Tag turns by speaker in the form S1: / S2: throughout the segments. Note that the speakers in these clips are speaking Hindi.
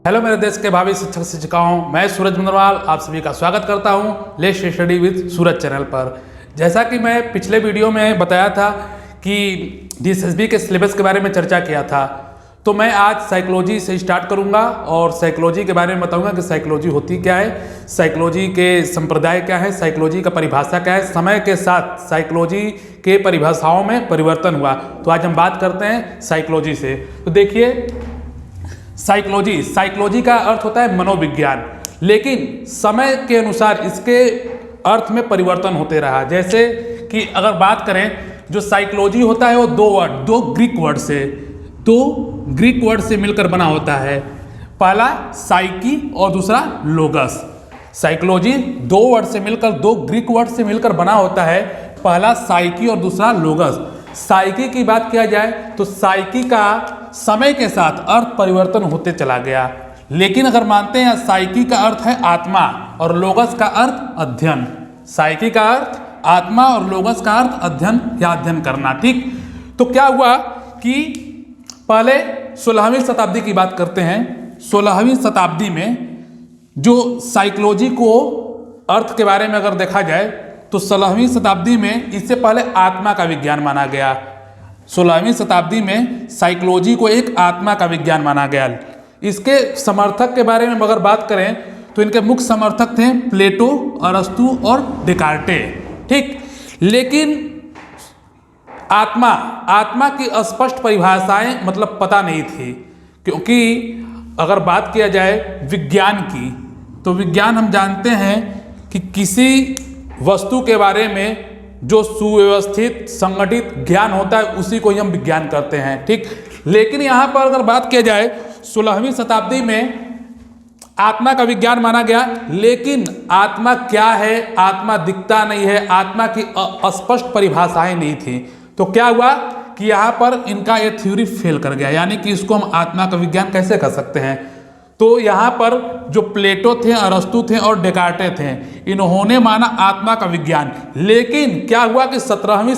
S1: हेलो मेरे देश के भावी शिक्षक शिक्षिकाओं, मैं सूरज मुंदरवाल आप सभी का स्वागत करता हूं let's study with Suraj channel पर। जैसा कि मैं पिछले वीडियो में बताया था कि DSSB के सिलेबस के बारे में चर्चा किया था, तो मैं आज साइकोलॉजी से स्टार्ट करूंगा और साइकोलॉजी के बारे में बताऊंगा कि साइकोलॉजी होती क्या है, साइकोलॉजी के संप्रदाय क्या है, साइकोलॉजी का परिभाषा क्या है। समय के साथ साइकोलॉजी के परिभाषाओं में परिवर्तन हुआ, तो आज हम बात करते हैं साइकोलॉजी से। तो देखिए, साइकोलॉजी का अर्थ होता है मनोविज्ञान, लेकिन समय के अनुसार इसके अर्थ में परिवर्तन होते रहा। जैसे कि अगर बात करें, जो साइकोलॉजी होता है वो दो ग्रीक वर्ड से मिलकर बना होता है। पहला साइकी और दूसरा लोगस। साइकोलॉजी दो ग्रीक वर्ड से मिलकर बना होता है, पहला साइकी और दूसरा लोगस। साइकी की बात किया जाए तो साइकी का समय के साथ अर्थ परिवर्तन होते चला गया, लेकिन अगर मानते हैं साइकी का अर्थ है आत्मा और लोगस का अर्थ अध्ययन। साइकी का अर्थ आत्मा और लोगस का अर्थ अध्ययन या अध्ययन करना। ठीक, तो क्या हुआ कि पहले 16वीं शताब्दी की बात करते हैं। 16वीं शताब्दी में जो साइकोलॉजी को अर्थ के बारे में अगर देखा जाए तो 16वीं शताब्दी में इससे पहले आत्मा का विज्ञान माना गया। 16वीं शताब्दी में साइकोलॉजी को एक आत्मा का विज्ञान माना गया। इसके समर्थक के बारे में अगर बात करें तो इनके मुख्य समर्थक थे प्लेटो, अरस्तु और डेकार्टे। ठीक, लेकिन आत्मा की स्पष्ट परिभाषाएं मतलब पता नहीं थी, क्योंकि अगर बात किया जाए विज्ञान की तो विज्ञान हम जानते हैं कि किसी वस्तु के बारे में जो सुव्यवस्थित संगठित ज्ञान होता है उसी को ही हम विज्ञान करते हैं। ठीक, लेकिन यहाँ पर अगर बात किया जाए 16वीं शताब्दी में आत्मा का विज्ञान माना गया, लेकिन आत्मा क्या है, आत्मा दिखता नहीं है, आत्मा की अस्पष्ट परिभाषाएं नहीं थी। तो क्या हुआ कि यहाँ पर इनका ये थ्योरी फेल कर गया, यानी कि इसको हम आत्मा का विज्ञान कैसे कर सकते हैं। तो यहाँ पर जो प्लेटो थे, अरस्तु थे और डेकार्टे थे, इन्होंने माना आत्मा का विज्ञान। लेकिन क्या हुआ कि 17वीं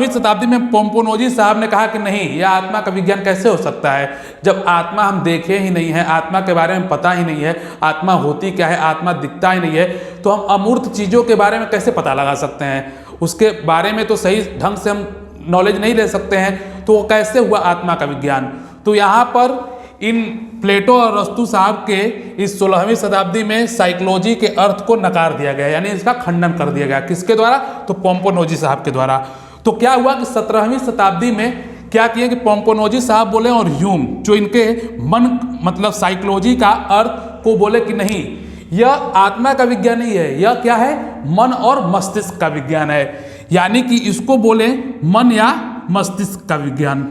S1: शताब्दी में पोम्पोनोजी साहब ने कहा कि नहीं, यह आत्मा का विज्ञान कैसे हो सकता है जब आत्मा हम देखे ही नहीं है, आत्मा के बारे में पता ही नहीं है, आत्मा होती क्या है, आत्मा दिखता ही नहीं है, तो हम अमूर्त चीज़ों के बारे में कैसे पता लगा सकते हैं, उसके बारे में तो सही ढंग से हम नॉलेज नहीं ले सकते हैं, तो वो कैसे हुआ आत्मा का विज्ञान। तो यहाँ पर इन प्लेटो और अरस्तु साहब के इस 16वीं शताब्दी में साइकोलॉजी के अर्थ को नकार दिया गया, यानी इसका खंडन कर दिया गया। किसके द्वारा? तो पोम्पोनोजी साहब के द्वारा। तो क्या हुआ कि 17वीं शताब्दी में क्या किया कि पोम्पोनोजी साहब बोले और ह्यूम जो इनके मन मतलब साइकोलॉजी का अर्थ को बोले कि नहीं, यह आत्मा का विज्ञान नहीं है, यह क्या है, मन और मस्तिष्क का विज्ञान है, यानी कि इसको बोले मन या मस्तिष्क का विज्ञान।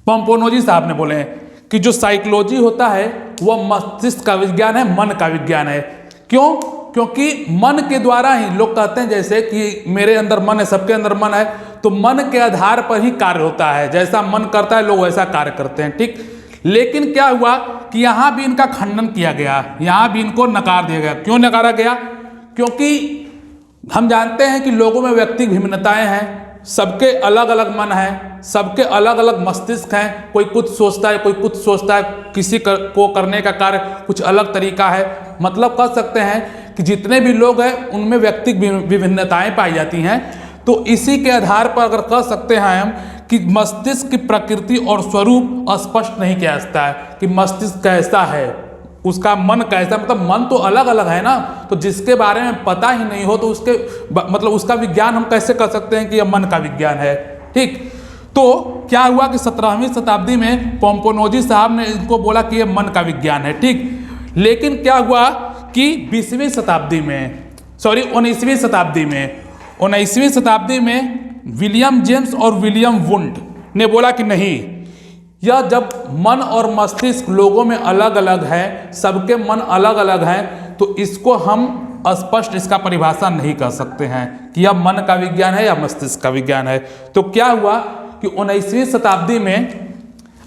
S1: पोम्पोनोजी साहब ने बोले कि जो साइकोलॉजी होता है वह मस्तिष्क का विज्ञान है, मन का विज्ञान है। क्यों? क्योंकि मन के द्वारा ही लोग कहते हैं, जैसे कि मेरे अंदर मन है, सबके अंदर मन है, तो मन के आधार पर ही कार्य होता है, जैसा मन करता है लोग वैसा कार्य करते हैं। ठीक, लेकिन क्या हुआ कि यहाँ भी इनका खंडन किया गया, यहाँ भी इनको नकार दिया गया। क्यों नकारा गया? क्योंकि हम जानते हैं कि लोगों में व्यक्तिगत भिन्नताएं हैं, सबके अलग अलग मन है, सबके अलग अलग मस्तिष्क हैं, कोई कुछ सोचता है, कोई कुछ सोचता है, किसी को करने का कार्य कुछ अलग तरीका है। मतलब कह सकते हैं कि जितने भी लोग हैं उनमें व्यक्तिगत विभिन्नताएं पाई जाती हैं। तो इसी के आधार पर अगर कह सकते हैं हम कि मस्तिष्क की प्रकृति और स्वरूप स्पष्ट नहीं किया जाता है कि मस्तिष्क कैसा है, उसका मन कैसा, मतलब मन तो अलग अलग है ना, तो जिसके बारे में पता ही नहीं हो तो उसके मतलब उसका विज्ञान हम कैसे कर सकते हैं कि यह मन का विज्ञान है। ठीक, तो क्या हुआ कि 17वीं शताब्दी में पोम्पोनोजी साहब ने इनको बोला कि यह मन का विज्ञान है। ठीक, लेकिन क्या हुआ कि 19वीं शताब्दी में विलियम जेम्स और विलियम वुंड ने बोला कि नहीं, यह जब मन और मस्तिष्क लोगों में अलग अलग है, सबके मन अलग अलग हैं, तो इसको हम स्पष्ट इसका परिभाषा नहीं कर सकते हैं कि यह मन का विज्ञान है या मस्तिष्क का विज्ञान है। तो क्या हुआ कि 19वीं शताब्दी में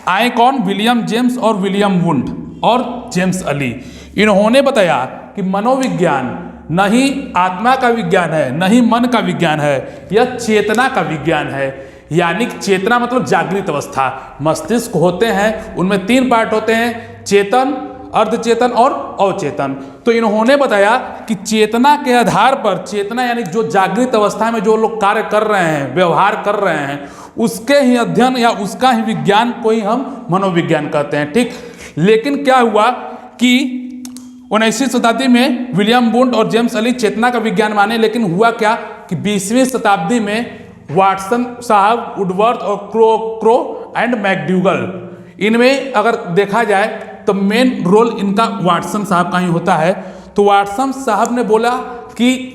S1: आए कौन? विलियम जेम्स और विलियम वुंड और जेम्स अली। इन्होंने बताया कि मनोविज्ञान न ही आत्मा का विज्ञान है, न ही मन का विज्ञान है, यह चेतना का विज्ञान है। यानी चेतना मतलब जागृत अवस्था। मस्तिष्क होते हैं, उनमें 3 पार्ट होते हैं, चेतन, अर्धचेतन और अवचेतन। तो इन्होंने बताया कि चेतना के आधार पर, चेतना यानी जो जागृत अवस्था में जो लोग कार्य कर रहे हैं, व्यवहार कर रहे हैं, उसके ही अध्ययन या उसका ही विज्ञान को ही हम मनोविज्ञान कहते हैं। ठीक, लेकिन क्या हुआ कि 19वीं शताब्दी में विलियम वुंड और जेम्स अली चेतना का विज्ञान माने, लेकिन हुआ क्या कि 20वीं शताब्दी में वाटसन साहब, वुडवर्थ और क्रो एंड मैकडूगल, इनमें अगर देखा जाए तो मेन रोल इनका वाटसन साहब का ही होता है। तो वाटसन साहब ने बोला कि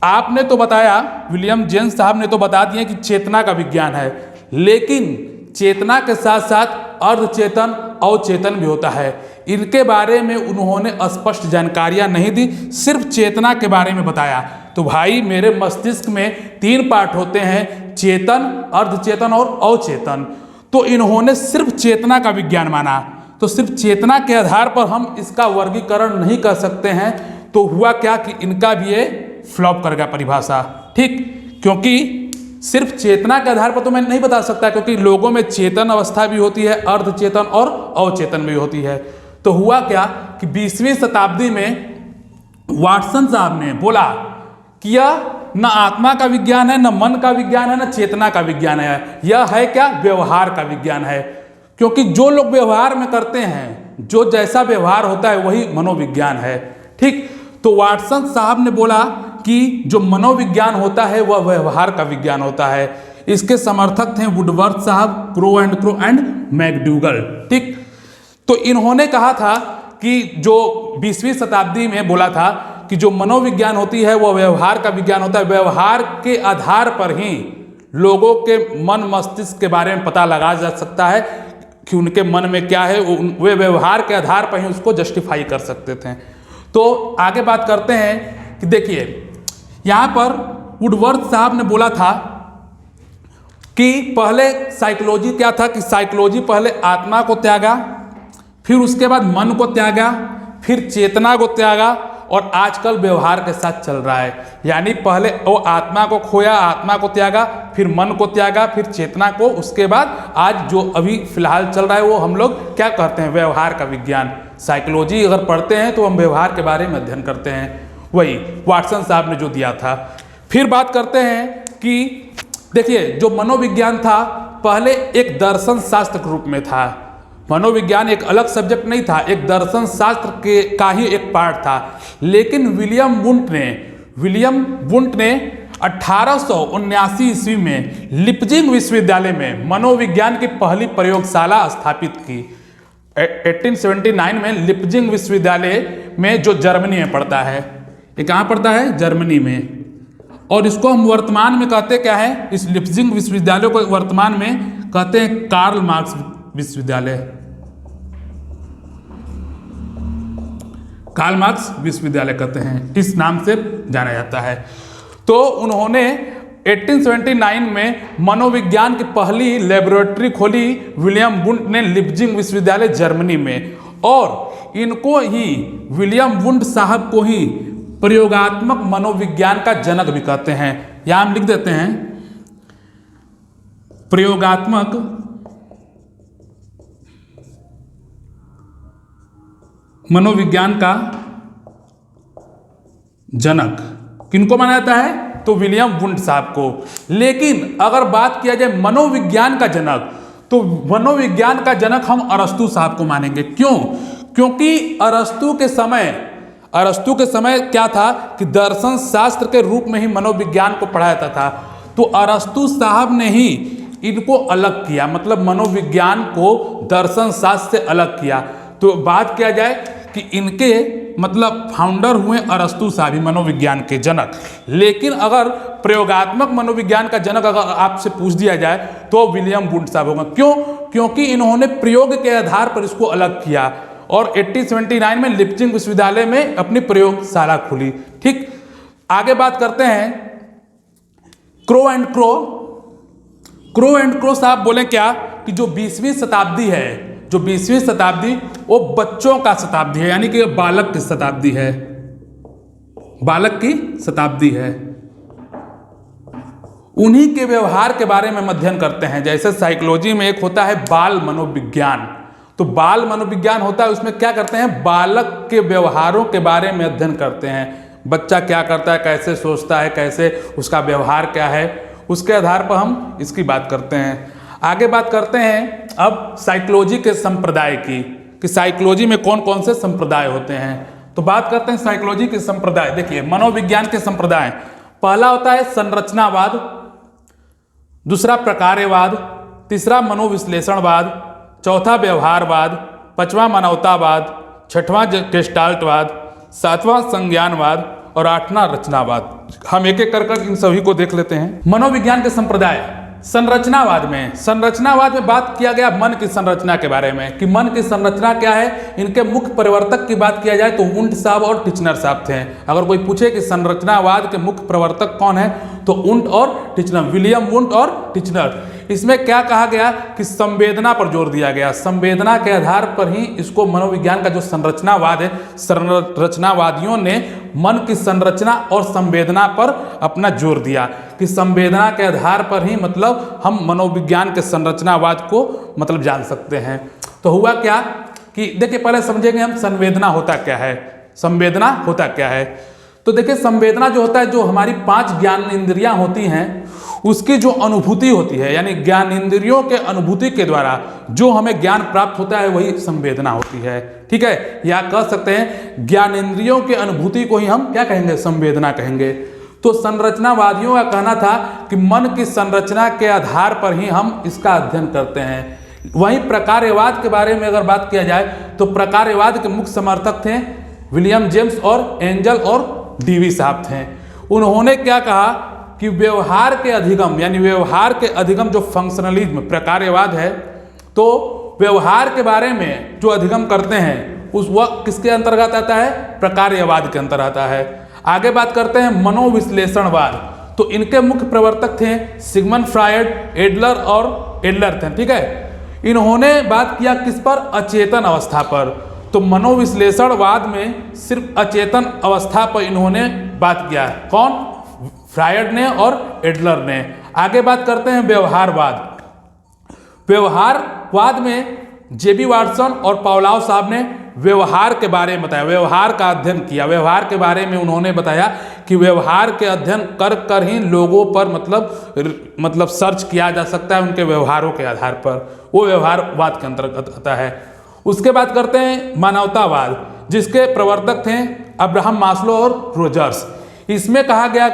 S1: आपने तो बताया, विलियम जेम्स साहब ने तो बता दिया कि चेतना का विज्ञान है, लेकिन चेतना के साथ साथ अर्धचेतन, अवचेतन भी होता है। इनके बारे में उन्होंने स्पष्ट जानकारियां नहीं दी, सिर्फ चेतना के बारे में बताया। तो भाई मेरे मस्तिष्क में 3 पार्ट होते हैं, चेतन, अर्धचेतन और अवचेतन। तो इन्होंने सिर्फ चेतना का विज्ञान माना, तो सिर्फ चेतना के आधार पर हम इसका वर्गीकरण नहीं कर सकते हैं। तो हुआ क्या कि इनका भी ये फ्लॉप कर गया परिभाषा। ठीक, क्योंकि सिर्फ चेतना के आधार पर तो मैं नहीं बता सकता, क्योंकि लोगों में चेतन अवस्था भी होती है, अर्धचेतन और अवचेतन भी होती है। तो हुआ क्या कि 20वीं शताब्दी में वाटसन साहब ने बोला कि यह न आत्मा का विज्ञान है, न मन का विज्ञान है, न चेतना का विज्ञान है, यह है क्या, व्यवहार का विज्ञान है। क्योंकि जो लोग व्यवहार में करते हैं, जो जैसा व्यवहार होता है वही मनोविज्ञान है। ठीक, तो वाटसन साहब ने बोला कि जो मनोविज्ञान होता है वह व्यवहार का विज्ञान होता है। इसके समर्थक थे वुडवर्थ साहब, क्रो एंड मैकडूगल। ठीक, तो इन्होंने कहा था कि जो 20वीं शताब्दी में बोला था कि जो मनोविज्ञान होती है वह व्यवहार का विज्ञान होता है। व्यवहार के आधार पर ही लोगों के मन मस्तिष्क के बारे में पता लगा जा सकता है कि उनके मन में क्या है, वे व्यवहार के आधार पर ही उसको जस्टिफाई कर सकते थे। तो आगे बात करते हैं कि देखिए यहाँ पर वुडवर्थ साहब ने बोला था कि पहले साइकोलॉजी क्या था, कि साइकोलॉजी पहले आत्मा को त्यागा, फिर उसके बाद मन को त्यागा, फिर चेतना को त्यागा, और आजकल व्यवहार के साथ चल रहा है। यानी पहले वो आत्मा को खोया, आत्मा को त्यागा, फिर मन को त्यागा, फिर चेतना को, उसके बाद आज जो अभी फिलहाल चल रहा है वो हम लोग क्या कहते हैं, व्यवहार का विज्ञान। साइकोलॉजी अगर पढ़ते हैं तो हम व्यवहार के बारे में अध्ययन करते हैं, वही वाटसन साहब ने जो दिया था। फिर बात करते हैं कि देखिए जो मनोविज्ञान था पहले एक दर्शन शास्त्र के रूप में था। मनोविज्ञान एक अलग सब्जेक्ट नहीं था, एक दर्शन शास्त्र के का ही एक पार्ट था। लेकिन विलियम वुंट ने 1879 ईस्वी में लिप्जिंग विश्वविद्यालय में मनोविज्ञान की पहली प्रयोगशाला स्थापित की। 1879 में लिप्जिंग विश्वविद्यालय में, जो जर्मनी में पड़ता है। ये कहाँ पड़ता है, जर्मनी में। और इसको हम वर्तमान में कहते क्या है, इस लिप्जिंग विश्वविद्यालय को वर्तमान में कहते हैं कार्ल मार्क्स विश्वविद्यालय, कार्ल मार्क्स विश्वविद्यालय कहते हैं, इस नाम से जाना जाता है। तो उन्होंने 1879 में मनोविज्ञान की पहली लेबोरेटरी खोली विलियम वुंट ने लिप्जिंग विश्वविद्यालय जर्मनी में, और इनको ही विलियम वुंट साहब को ही प्रयोगात्मक मनोविज्ञान का जनक भी कहते हैं। यहां हम लिख देते हैं प्रयोगात्मक मनोविज्ञान का जनक किनको माना जाता है, तो विलियम वुंट साहब को। लेकिन अगर बात किया जाए मनोविज्ञान का जनक, तो मनोविज्ञान का जनक हम अरस्तु साहब को मानेंगे। क्यों? क्योंकि अरस्तु के समय क्या था कि दर्शन शास्त्र के रूप में ही मनोविज्ञान को पढ़ाया जाता था। तो अरस्तु साहब ने ही इनको अलग किया, मतलब मनोविज्ञान को दर्शन शास्त्र से अलग किया। तो बात किया जाए कि इनके मतलब फाउंडर हुए अरस्तु साहब ही, मनोविज्ञान के जनक। लेकिन अगर प्रयोगात्मक मनोविज्ञान का जनक अगर आपसे पूछ दिया जाए तो विलियम वुंट साहब होगा। क्यों? क्योंकि इन्होंने प्रयोग के आधार पर इसको अलग किया, और 1879 में लिप्जिंग विश्वविद्यालय में अपनी प्रयोगशाला खुली। ठीक, आगे बात करते हैं क्रो एंड क्रो साहब बोले क्या कि जो 20वीं शताब्दी है, जो 20वीं शताब्दी वो बच्चों का शताब्दी है, यानी कि बालक की शताब्दी है, बालक की शताब्दी है। उन्हीं के व्यवहार के बारे में अध्ययन करते हैं। जैसे साइकोलॉजी में एक होता है बाल मनोविज्ञान, तो बाल मनोविज्ञान होता है, उसमें क्या करते हैं, बालक के व्यवहारों के बारे में अध्ययन करते हैं। बच्चा क्या करता है, कैसे सोचता है, कैसे उसका व्यवहार क्या है, उसके आधार पर हम इसकी बात करते हैं। आगे बात करते हैं अब साइकोलॉजी के संप्रदाय की, कि साइकोलॉजी में कौन कौन से संप्रदाय होते हैं। तो बात करते हैं साइकोलॉजी के संप्रदाय। देखिए मनोविज्ञान के संप्रदाय, पहला होता है संरचनावाद, दूसरा प्रकार्यवाद, तीसरा मनोविश्लेषणवाद, चौथा व्यवहारवाद, पांचवा मानवतावाद, छठवां गेस्टाल्टवाद, सातवां संज्ञानवाद और आठवां रचनावाद। हम एक एक कर इन सभी को देख लेते हैं। मनोविज्ञान के संप्रदाय संरचनावाद में बात किया गया मन की संरचना के बारे में, कि मन की संरचना क्या है। इनके मुख्य प्रवर्तक की बात किया जाए तो वुंट साहब और टिचनर साहब थे। अगर कोई पूछे कि संरचनावाद के मुख्य प्रवर्तक कौन है तो वुंट और टिचनर, विलियम वुंट और टिचनर। इसमें क्या कहा गया कि संवेदना पर जोर दिया गया, संवेदना के आधार पर ही इसको मनोविज्ञान का जो संरचनावाद है, संरचनावादियों ने मन की संरचना और संवेदना पर अपना जोर दिया, कि संवेदना के आधार पर ही मतलब हम मनोविज्ञान के संरचनावाद को मतलब जान सकते हैं। तो हुआ क्या कि देखिए पहले समझेंगे हम संवेदना होता क्या है। संवेदना होता क्या है, तो देखिए संवेदना जो होता है, जो हमारी 5 ज्ञान इंद्रियां होती हैं उसकी जो अनुभूति होती है, यानी ज्ञान इंद्रियों के अनुभूति के द्वारा जो हमें ज्ञान प्राप्त होता है वही संवेदना होती है। ठीक है, या कह सकते हैं ज्ञान इंद्रियों के अनुभूति को ही हम क्या कहेंगे, संवेदना कहेंगे। तो संरचनावादियों का कहना था कि मन की संरचना के आधार पर ही हम इसका अध्ययन करते हैं। वहीं प्रकार्यवाद के बारे में अगर बात किया जाए तो प्रकार्यवाद के मुख्य समर्थक थे विलियम जेम्स और एंजल और डीवी साहब थे। उन्होंने क्या कहा कि व्यवहार के अधिगम, यानी व्यवहार के अधिगम जो फंक्शनलिज्म प्रकार्यवाद है, तो व्यवहार के बारे में जो अधिगम करते हैं उस वह किसके अंतर्गत आता है, प्रकार्यवाद के अंतर्गत आता है। आगे बात करते हैं मनोविश्लेषणवाद, तो इनके मुख्य प्रवर्तक थे सिगमंड फ्रायड, एडलर थे। ठीक है, इन्होंने बात किया किस पर, अचेतन अवस्था पर। तो मनोविश्लेषणवाद में सिर्फ अचेतन अवस्था पर इन्होंने बात किया। कौन, फ्रायड ने और एडलर ने। आगे बात करते हैं व्यवहारवाद। व्यवहारवाद में जेबी वाटसन और पावलोव साहब ने व्यवहार के बारे में बताया, व्यवहार का अध्ययन किया। व्यवहार के बारे में उन्होंने बताया कि व्यवहार के अध्ययन कर कर ही लोगों पर मतलब सर्च किया जा सकता है उनके व्यवहारों के आधार पर, वो व्यवहारवाद के अंतर्गत आता है। उसके बाद करते हैं मानवतावाद, जिसके प्रवर्तक थे अब्राहम मास्लो और रोजर्स। इसमें कहा गया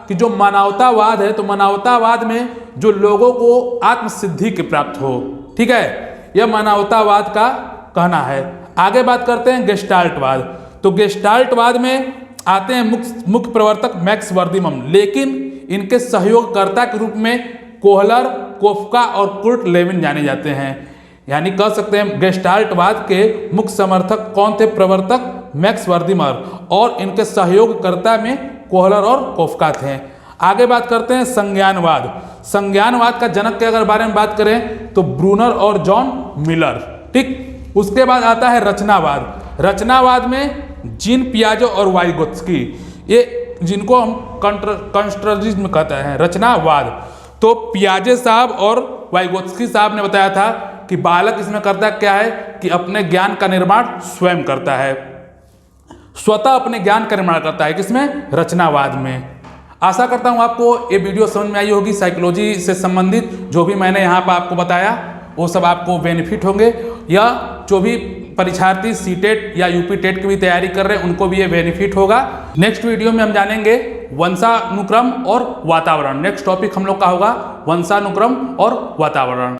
S1: कि जो मानवतावाद है, तो मानवतावाद में जो लोगों को आत्मसिद्धि की प्राप्त हो। ठीक है, यह मानवतावाद का कहना है। आगे बात करते हैं गेस्टाल्टवाद। तो गेस्टाल्टवाद में आते हैं मुख्य प्रवर्तक मैक्स वर्दिमम, लेकिन इनके सहयोगकर्ता के रूप में कोहलर, कोफका और कुर्ट लेविन जाने जाते हैं। यानी कह सकते हैं गेस्टाल्टवाद के मुख्य समर्थक कौन थे, प्रवर्तक मैक्स वर्दिमर, और इनके सहयोगकर्ता में कोहलर और कोफका थे। आगे बात करते हैं संज्ञानवाद। संज्ञानवाद का जनक के अगर बारे में बात करें तो ब्रूनर और जॉन मिलर। ठीक, उसके बाद आता है रचनावाद। रचनावाद में जीन पियाजे और वाइगोत्स्की, ये जिनको हम कंस्ट्रक्टिविज्म कहते हैं, रचनावाद। तो पियाजे साहब और वाइगोत्स्की साहब ने बताया था कि बालक इसमें करता क्या है कि अपने ज्ञान का निर्माण स्वयं करता है, स्वतः अपने ज्ञान का निर्माण करता है। किसमें, रचनावाद में। आशा करता हूँ आपको ये वीडियो समझ में आई होगी। साइकोलॉजी से संबंधित जो भी मैंने यहाँ पर आपको बताया वो सब आपको बेनिफिट होंगे, या जो भी परीक्षार्थी सीटेट या यूपी टेट की भी तैयारी कर रहे हैं उनको भी ये बेनिफिट होगा। नेक्स्ट वीडियो में हम जानेंगे वंशानुक्रम और वातावरण। नेक्स्ट टॉपिक हम लोग का होगा वंशानुक्रम और वातावरण।